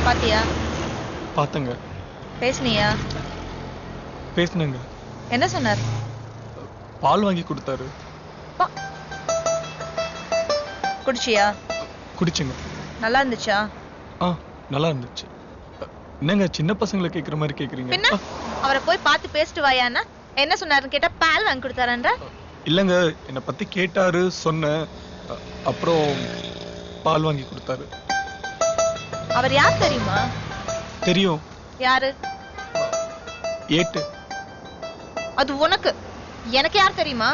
பாத்தியா? பார்த்தங்க. பேசுனியா? பேசுனங்க. என்ன சொன்னார்? பால் வாங்கி கொடுத்தாரு. குடிச்சியா? குடிச்சுங்க. நல்லா இருந்துச்சா? நல்லா இருந்துச்சு. என்னங்க சின்ன பசங்களை கேக்குற மாதிரி கேக்குறீங்க? பின்ன அவரை போய் பார்த்து பேசிட்டு வாயான்னா என்ன சொன்னாருன்னு கேட்டா பால் வாங்கி கொடுத்தாரன்ற? இல்லங்க, என்னை பத்தி கேட்டாரு, சொன்னேன். அப்புறம் பால் வாங்கி கொடுத்தாரு. அவர் யார் தெரியுமா? தெரியும். யாரு? ஏட்டு. அது உனக்கு. எனக்கு யார் தெரியுமா?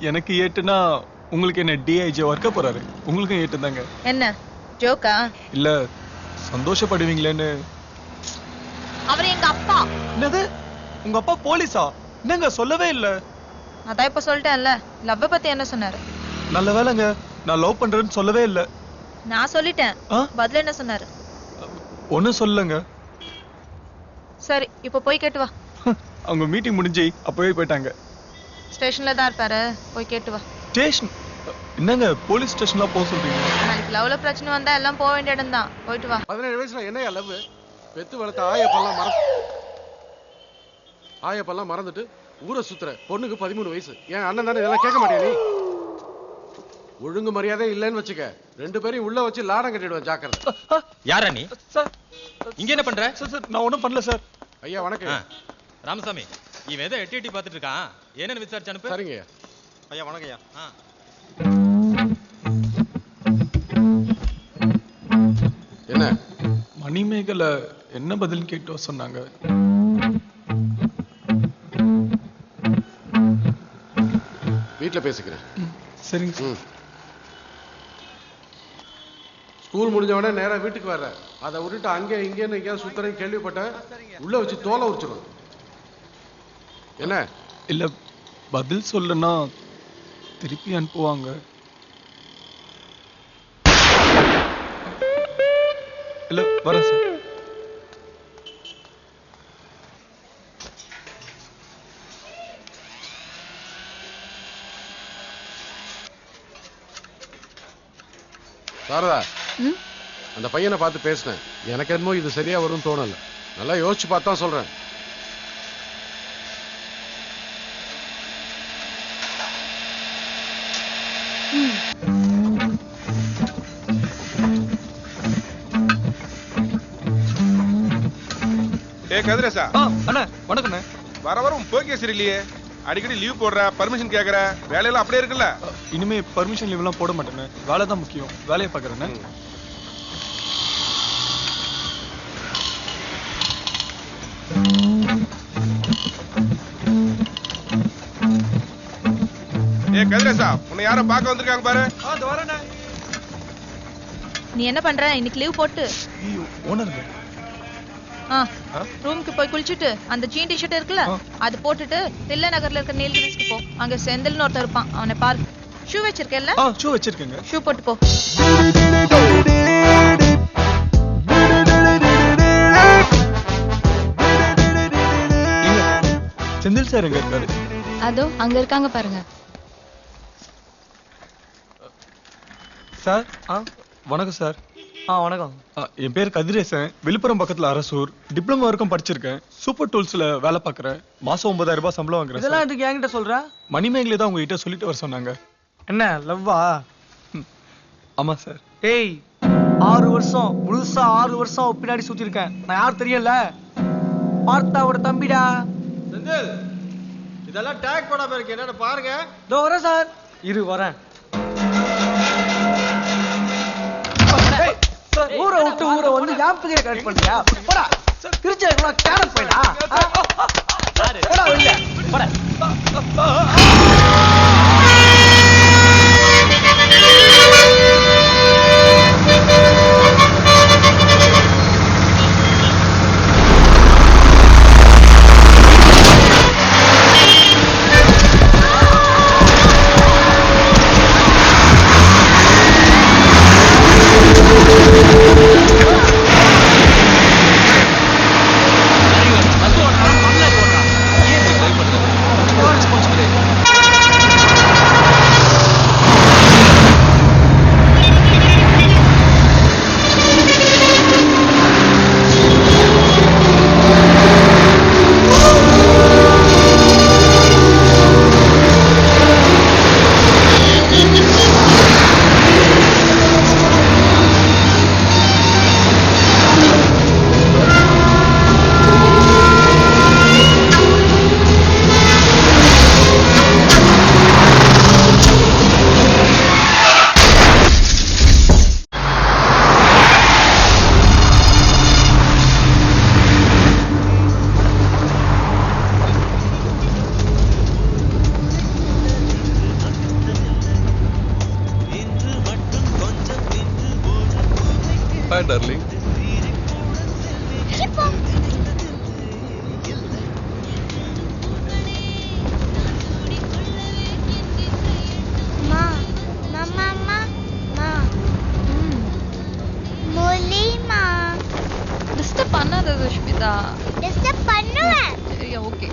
எனக்கு ஏட்டுனா உங்களுக்கு என்ன டிஐஜி ஒர்க்க போறாரு. உங்களுக்கு ஏட்டு தாங்க. என்ன ஜோக்கா? இல்ல சந்தோஷப்படுவீங்களேன்னு. அவர் எங்க அப்பா. என்னது? உங்க அப்பா போலீஸா? என்னங்க சொல்லவே இல்ல. அதான் இப்ப சொல்லிட்டேன்ல. லவ் பத்தி என்ன சொன்னாரு? நல்ல வேலைங்க, நான் லவ் பண்றேன்னு சொல்லவே இல்ல. நான் சொல்லிட்டேன். பதில் என்ன சொன்னாரு? ஒன்னும் சொல்லங்க. சரி இப்ப போய் கேட்டு வா. அவங்க மீட்டிங் முடிஞ்சு அப்பவே போயிட்டாங்க. ஸ்டேஷன்ல தான் இருப்பாரு, போய் கேட்டு வா. ஸ்டேஷன்? என்னங்க போலீஸ் ஸ்டேஷன்லாம் போக சொல்றீங்க? நாளைக்கு லவ்ல பிரச்சனை வந்தா எல்லாம் போக வேண்டிய இடம் தான். போயிட்டு வா. 17 வயசுல என்னையா லவ்? பெத்து வளர்த்த ஆயப்பெல்லாம் மறந்துட்டு ஊரை சுத்துற பொண்ணுக்கு 13 வயசு. என் அண்ணன் தானே, இதெல்லாம் கேட்க மாட்டியா நீ? ஒழுங்கு மரியாதை இல்லைன்னு வச்சுக்க, 2 பேரையும் உள்ள வச்சு லாடம் கட்டிடுவேன், ஜாக்கிரதை. யாரா நீ? சார் இங்க என்ன பண்ற? சார் நான் ஒன்றும் பண்ணல சார். ஐயா வணக்கம். ராமசாமி, இவன் ஏதோ எட்டி பார்த்துட்டு இருக்கான். என்னன்னு விசாரிச்சு அனுப்பு. சரிங்க ஐயா. வணக்கம் ஐயா. என்ன மணிமேகலை என்ன பதில் கேட்டோ சொன்னாங்க. வீட்டுல பேசிக்கிறேன். சரிங்க. ஸ்கூல் முடிஞ்ச உடனே நேரா வீட்டுக்கு வர்ற, அதை விட்டுட்டு அங்கே இங்கேன்னு எங்கேயாவது சுத்தரையும் கேள்விப்பட்டேன், உள்ள வச்சு தோலை உரிச்சிடும். என்ன? இல்ல பதில் சொல்லனா திருப்பி அனுப்புவாங்க. இல்ல வரேன் சார். சாரதா, அந்த பையனை பார்த்து பேசினேன். எனக்கு என்னமோ இது சரியா வரும்னு தோணல. நல்லா யோசிச்சு பார்த்தா சொல்றேன். கதிரேசா. அண்ணா வணக்கண்ணே. வர போக்கே சரியில்லையே. அடிக்கடி லீவ் போடுற, பர்மிஷன் கேக்குற, வேலையெல்லாம் அப்படியே இருக்குல்ல? இனிமே பர்மிஷன் லீவ் எல்லாம் போட மாட்டேன்னு. வேலை தான் முக்கியம். வேலையை பாக்குறேன்னு. கதிரேசா, உன்னை யாரோ பார்க்க வந்திருக்காங்க பாரு. வரேண்ணே. நீ என்ன பண்ற? இன்னைக்கு லீவ் போட்டு ஓனருங்க ரூமுக்கு போய் குளிச்சுட்டு அந்த ஜீன் டிஷர்ட் இருக்குல்ல, அது போட்டுட்டு தில்லை நகர்ல இருக்க நீல்கிரிஸ்க்கு போ. அங்க செந்தில்னு ஒருத்தர் இருப்பான், அவனை பாரு. ஷூ வச்சிருக்கேல்ல? ஷூ வச்சிருக்கேங்க. ஷூ போட்டு போ. செந்தில் சார் எங்க இருக்காரு? அதோ அங்க இருக்காங்க பாருங்க. சார் வணக்கம் சார். வணக்கம். என் பேர் கதிரேசன். விழுப்புரம் பக்கத்துல அரசூர். டிப்ளமோ வரைக்கும் படிச்சிருக்கேன். சூப்பர் டூல்ஸ்ல வேலை பாக்குறேன். மாசம் 9000 ரூபாய் சம்பளம் வாங்குறேன். இதெல்லாம் எதுக்கு என்கிட்ட சொல்ற? மணிமேகலை தான் உங்ககிட்ட சொல்லிட்டு வர சொன்னாங்க. என்ன லவ்வா? ஆமா சார். ஏய், 6 வருஷம் முழுசா 6 வருஷம் பின்னாடி சுத்தி இருக்கேன். நான் யார் தெரியல? பார்த்தாவோட தம்பிடா. செந்தில், இதெல்லாம் டேக் போடாம இருக்கு. என்னன்னு பாருங்க. இதோ வரேன் சார். இரு வரேன். ஊரை விட்டு ஊரை வந்து ஞாபகத்தை கரெக்ட் பண்ணியா? போடா திருச்சி கேன போயிடா. போடா வெளிய போடா. Bye, darling. டிஸ்டர்ப் பண்ணாத சுஷ்மிதா. சரியா, ஓகே.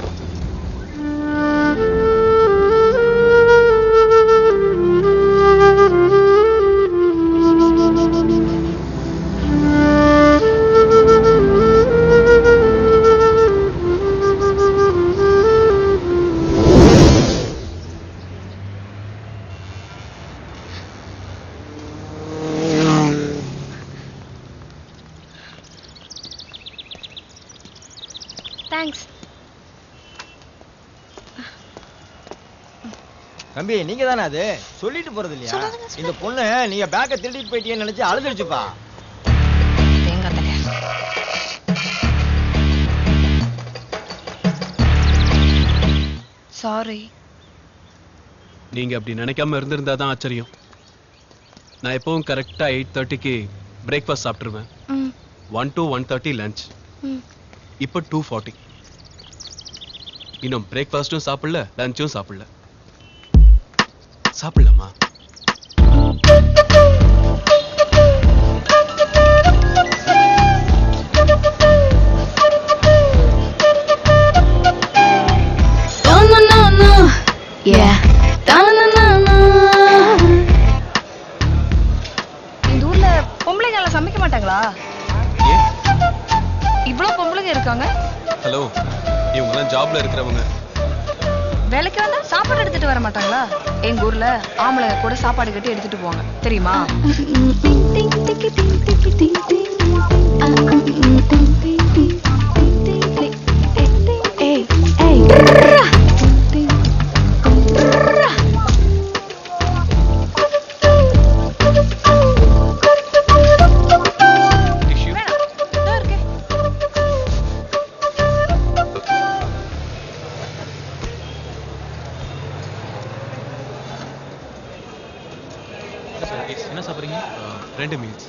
தேங்க்ஸ். தம்பி நீங்க தானே அது சொல்லிட்டு போறது இல்லையா? இந்த பொண்ணு நீங்க பேக்க திருடிட்டு போயிட்டீங்கன்னு நினைச்சு அழுதுடுச்சுப்பா. சாரி. நீங்க அப்படி நினைக்காம இருந்திருந்தா தான் ஆச்சரியம். நான் எப்பவும் கரெக்டா 8:30க்கு பிரேக்ஃபாஸ்ட் சாப்பிட்டுருவேன். 1 to 1:30 lunch. இப்போ 2:40. இன்னும் பிரேக்ஃபாஸ்டும் சாப்பிடல, லஞ்சும் சாப்பிடல. சாப்பிடலாமா? இந்த ஊர்ல பொம்பளைங்க எல்லாம் சமைக்க மாட்டாங்களா? ஏன்? இவ்வளவு பொம்பளைங்க இருக்காங்க. ஹலோ, இவங்கெல்லாம் ஜாப்ல இருக்கிறவங்க. வேலைக்கு வந்தா சாப்பாடு எடுத்துட்டு வர மாட்டாங்களா? எங்க ஊர்ல ஆம்பளைங்க கூட சாப்பாடு கட்டி எடுத்துட்டு போவாங்க, தெரியுமா? என்ன சாப்பிடுறீங்க? 2 மீல்ஸ்.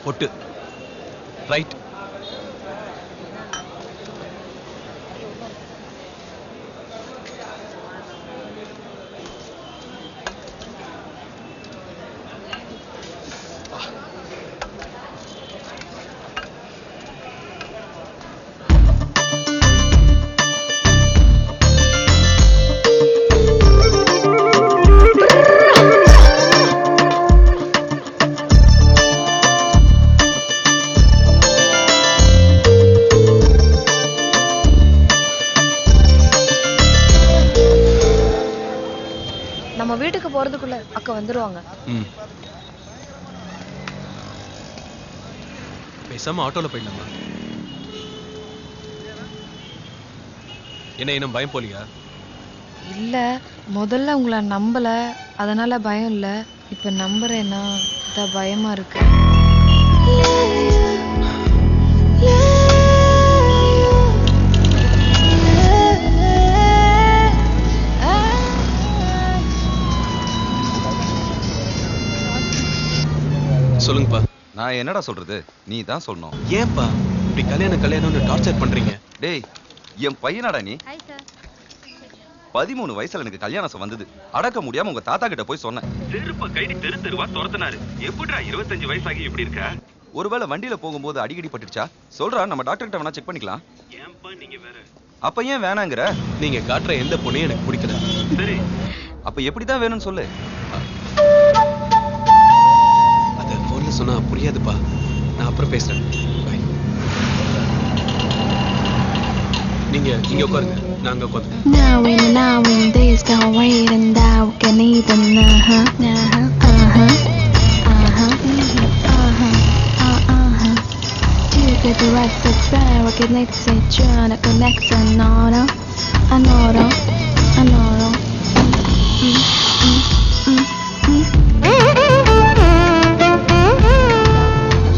பொட்டு ரைட். நம்ம வீட்டுக்கு போறதுக்குள்ள அக்கா வந்துருவாங்க. பேசாம ஆட்டோல போயிடலாமா? என்ன இன்னும் பயம் போலியா? இல்ல, முதல்ல உங்களை நம்பல, அதனால பயம் இல்ல. இப்ப நம்புறேன்னா அதான் பயமா இருக்கு. சொல்லுங்கப்பா. நான் என்னடா சொல்றது, நீ தான் சொல்லணும். ஏன்பா இப்படி கல்யாணம்னு டார்ச்சர் பண்றீங்க? டேய், என் பையனாடா நீ. Hi sir. 13 வயசுல எனக்கு கல்யாணம் வந்தது. அடக்க முடியாம உங்க தாத்தா கிட்ட போய் சொன்னேன். செருப்ப கைடி தெரு தெருவா துரத்துனாரு. எப்படிடா 25 வயசாகி இப்படி இருக்க? ஒருவேளை வண்டியில போகும்போது அடிக்கடி பட்டுச்சா? சொல்றா, நம்ம டாக்டர் கிட்ட வேணா செக் பண்ணிக்கலாம். ஏன்பா நீங்க வேற? அப்ப ஏன் வேணாங்கற? நீங்க காட்டுற எந்த பொண்ணையும் எனக்கு பிடிக்கல. சரி, அப்ப எப்படிதான் வேணும்னு சொல்லு. அத போன்ல சொன்னா புரியாதுப்பா. நான் அப்புறம் பேசுறேன். பை. நீங்க இங்க உட்காருங்க, நான் அங்க உட்கார்ந்து. Now when days go wait and I can even to get the right foot back, I can next say trying to connect another.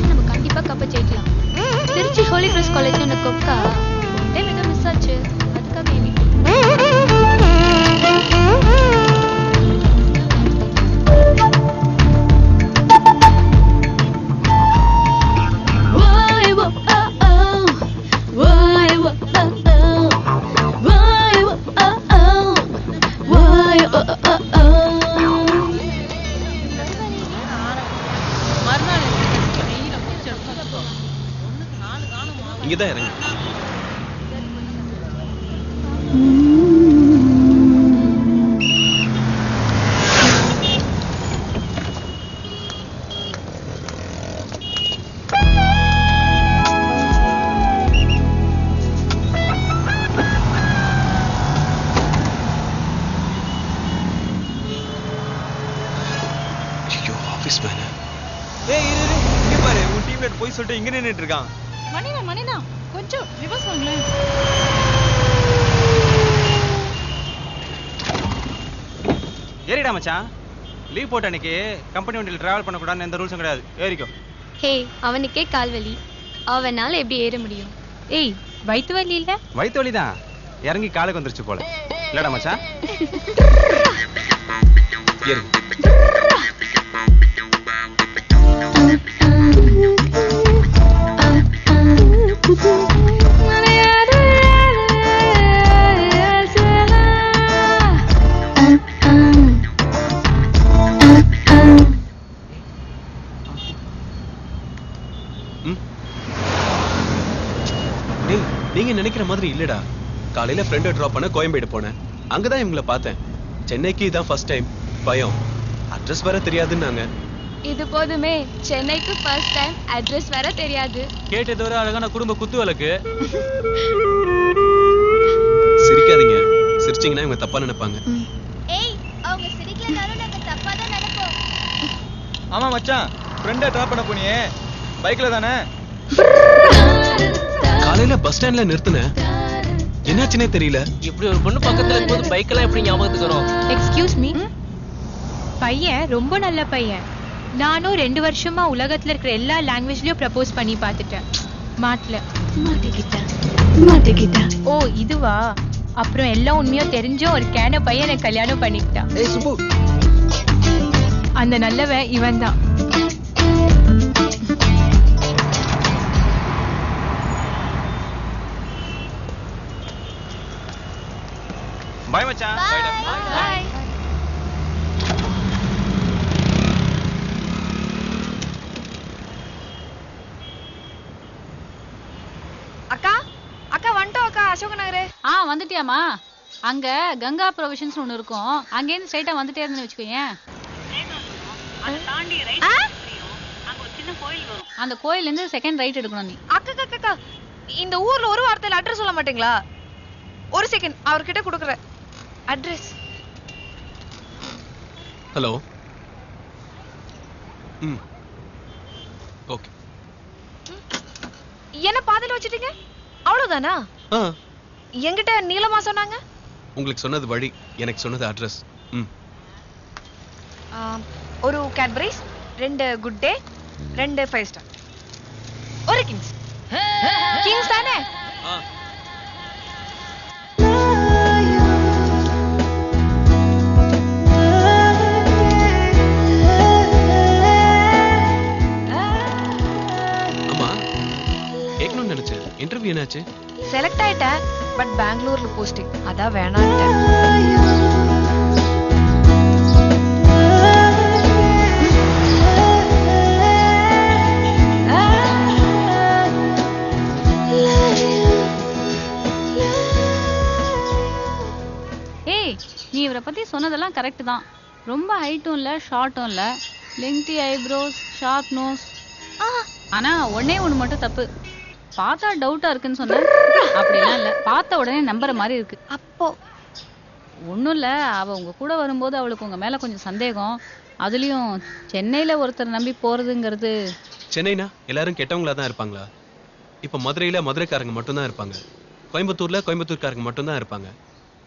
நம்ம கண்டிப்பா கப்ப ஜெயிக்கலாம். திருச்சி ஹோலி கிராஸ் காலேஜ் ஒன்று கொக்கா டைம் ஏதோ மிஸ் ஆச்சு அதுக்காக ஏவி இங்கதான் இறங்க. ஐயோ ஆபீஸ் மேன. ஏய் இரு இங்க பாரு உன் டீம்ல போய் சொல்லிட்டு இங்க நின்னுட்டு இருக்கான். மணினா கொஞ்சம் ரிவர்ஸ் வாங்களேன். ஏறிடா மச்சான். லீவ் போட்ட அன்னைக்கு கம்பெனி வண்டியில் டிராவல் பண்ணக்கூடாதுன்னு எந்த ரூல்ஸும் கிடையாது. ஏறிக்கோ. ஹே அவனுக்கே கால் வலி அவனால எப்படி ஏற முடியும்? ஏய் வயித்து வலி இல்ல? வயித்து வலி தான். இறங்கி காலுக்கு வந்துருச்சு போல. இல்லடா மச்சான். ஏறு. நீங்க நினைக்கிற மாதிரி இல்லடா. காலையில ஃப்ரெண்டை டிராப் பண்ண கோயம்பேடு போனேன். அங்கதான் இவங்களை பார்த்தேன். சென்னைக்கு இதான் ஃபர்ஸ்ட் டைம். பயம். அட்ரஸ் வேற தெரியாதுன்னாங்க. இது போதுமே. சென்னைக்கு ஃபர்ஸ்ட் டைம் அட்ரஸ் வேற தெரியாது. கேட்டது ஒரு அழகான குடும்ப குத்து விளக்கு. சிரிக்காதீங்க. சிரிச்சீங்கன்னா இவங்க தப்பா நினைப்பாங்க. ஏய் அவங்க சிரிக்கலனாலும் நாங்க தப்பா தான் நினைப்போம். ஆமா மச்சான். ஃப்ரெண்டை டிராப் பண்ண போனியே பைக்ல தானே? காலையில பஸ் ஸ்டாண்ட்ல நிறுத்தினேன். என்னாச்சுனே தெரியல. இப்படி ஒரு பொண்ணு பக்கத்துல இருக்கும்போது பைக் எல்லாம் எப்படி ஞாபகத்துக்கு வரும்? Excuse me. பையன் ரொம்ப நல்ல பையன். நானும் 2 வருஷமா உலகத்துல இருக்கிற எல்லா லாங்குவேஜ்லயும் ப்ரப்போஸ் பண்ணி பார்த்துட்டேன். மாட்டல. ஓ இதுவா? அப்புறம் எல்லாம் உண்மையோ தெரிஞ்சும் ஒரு கேன பையனை கல்யாணம் பண்ணிக்கிட்டான். ஏய் சுப்பு. அந்த நல்லவன் இவன் தான். பாய் மச்சான். பாய். அக்கா அக்கா வந்துட்டோம் அக்கா அசோக நகர். வந்துட்டியாமா? அங்க கங்கா ப்ரொவிஷன்ஸ் ஒன்னு இருக்கும். அங்கேருந்து ஸ்ட்ரைட்டா வந்துட்டே இருந்தேன்னு வச்சுக்கோயேன். அந்த கோயில்ல இருந்து செகண்ட் ரைட் எடுக்கணும் நீ. அக்கா அக்கா இந்த ஊர்ல ஒரு வார்த்தையில அட்ரஸ் சொல்ல மாட்டீங்களா? ஒரு செகண்ட் அவர்கிட்ட கொடுக்குறேன் அட்ரஸ். ஹலோ. ஓகே. என்ன பாதையில வச்சிட்டீங்க? அவ்வளவுதானா? என்கிட்ட நீளமா சொன்னாங்க. உங்களுக்கு சொன்னது வழி, எனக்கு சொன்னது அட்ரஸ். ஒரு கேட்பரிஸ், 2 குட் டே, 2 5 ஸ்டார், ஒரு கிங்ஸ். கிங்ஸ் தானே? இன்டர்வியூ என்னாச்சு? செலக்ட் ஆயிட்டேன். பட் பெங்களூர்ல போஸ்டிங். அதான் வேணான்ட்டேன். ஏய் நீ இவரை பத்தி சொன்னதெல்லாம் கரெக்ட் தான். ரொம்ப ஹைட்டும் இல்ல ஷார்ட்டும் இல்ல. Lengthy eyebrows, sharp nose. ஆனா ஒண்ணே ஒண்ணு மட்டும் தப்பு. பார்த்தா டவுட்டா இருக்குன்னு சொன்னேன். அப்படிலாம் இல்ல, பார்த்த உடனே நம்புற மாதிரி இருக்கு. அப்போ ஒன்றும் இல்லை, அவள் உங்கள் கூட வரும்போது அவளுக்கு உங்கள் மேலே கொஞ்சம் சந்தேகம். அதுலேயும் சென்னையில் ஒருத்தர் நம்பி போகிறதுங்கிறது. சென்னைனா எல்லாரும் கெட்டவங்களா தான் இருப்பாங்களா? இப்போ மதுரையில் மதுரைக்காரங்க மட்டும்தான் இருப்பாங்க. கோயம்புத்தூரில் கோயம்புத்தூர்காரங்க மட்டும்தான் இருப்பாங்க.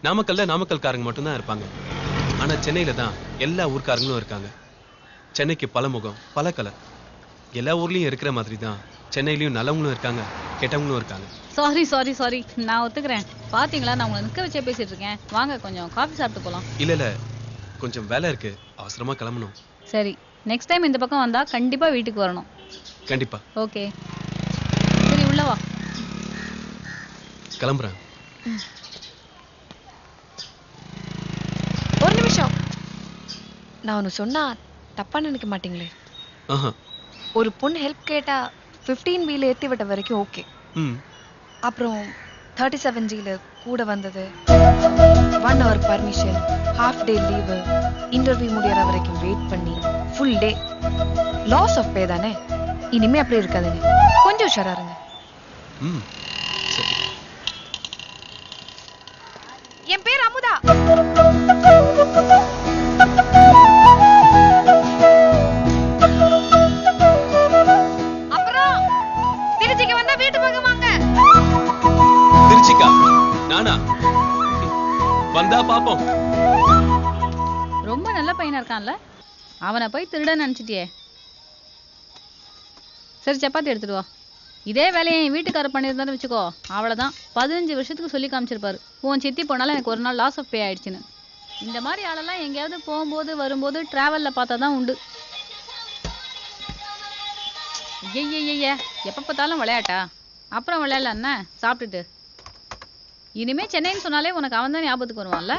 நாமக்கல்ல நாமக்கல்காரங்க மட்டும்தான் இருப்பாங்க. ஆனால் சென்னையில் தான் எல்லா ஊர்க்காரங்களும் இருக்காங்க. சென்னைக்கு பல முகம், பல கலர். எல்லா ஊர்லேயும் இருக்கிற மாதிரி தான் சென்னையிலையும் நல்லவங்களும் இருக்காங்க, கெட்டவங்களும் இருக்காங்க. சாரி சாரி சாரி, நான் ஒத்துக்கிறேன். பாத்தீங்களா, நான் உங்களை நிக்க வச்சே பேசிட்டு இருக்கேன். வாங்க கொஞ்சம் காஃபி சாப்பிட்டு போலாம். இல்ல கொஞ்சம் வேலை இருக்கு, அவசரமா கிளம்பணும். சரி, நெக்ஸ்ட் டைம் இந்த பக்கம் வந்தா கண்டிப்பா வீட்டுக்கு வரணும். கண்டிப்பா. ஓகே, சரி உள்ள வா. கிளம்புறேன். ஒரு நிமிஷம், நான் ஒன்று சொன்னா தப்பா நினைக்க மாட்டீங்களே? ஒரு பொண்ணு ஹெல்ப் கேட்டா 15Bல ஏற்றி விட்ட வரைக்கும் ஓகே. அப்புறம் 37Gல கூட வந்தது, 1 hour permission, half day leave, interview முடியற வரைக்கும் வெயிட் பண்ணி full day, loss of pay தானே. இனிமே அப்படி இருக்காதுங்க, கொஞ்சம் உஷாரா இருங்க. என் பேர் அமுதா. அப்புறம் திருச்சிக்கு வந்தா வீட்டு பக்கம் வாங்க. திருச்சிக்கா? நானா? வந்தா பாப்போம். ரொம்ப நல்ல பையனா இருக்கான்ல, அவனை போய் திருட நினைச்சிட்டியே. சரி, சப்பாத்தி எடுத்துட்டு வா. இதே வேலையை என் வீட்டுக்காரர் பண்ணியிருந்தாரு வச்சுக்கோ, அவ்வளோதான், 15 வருஷத்துக்கு சொல்லி காமிச்சிருப்பாரு. உன் சித்தி போனாலும் எனக்கு ஒரு நாள் லாஸ் ஆஃப் பே ஆயிடுச்சுன்னு. இந்த மாதிரி ஆளெல்லாம் எங்கேயாவது போகும்போது வரும்போது டிராவலில் பார்த்தா தான் உண்டு. ஐய, எப்போ பார்த்தாலும் விளையாட்டா? அப்புறம் விளையாடல என்ன, சாப்பிட்டுட்டு. இனிமே சென்னைன்னு சொன்னாலே உனக்கு அவன் தான் ஞாபகத்துக்கு வருவான்ல.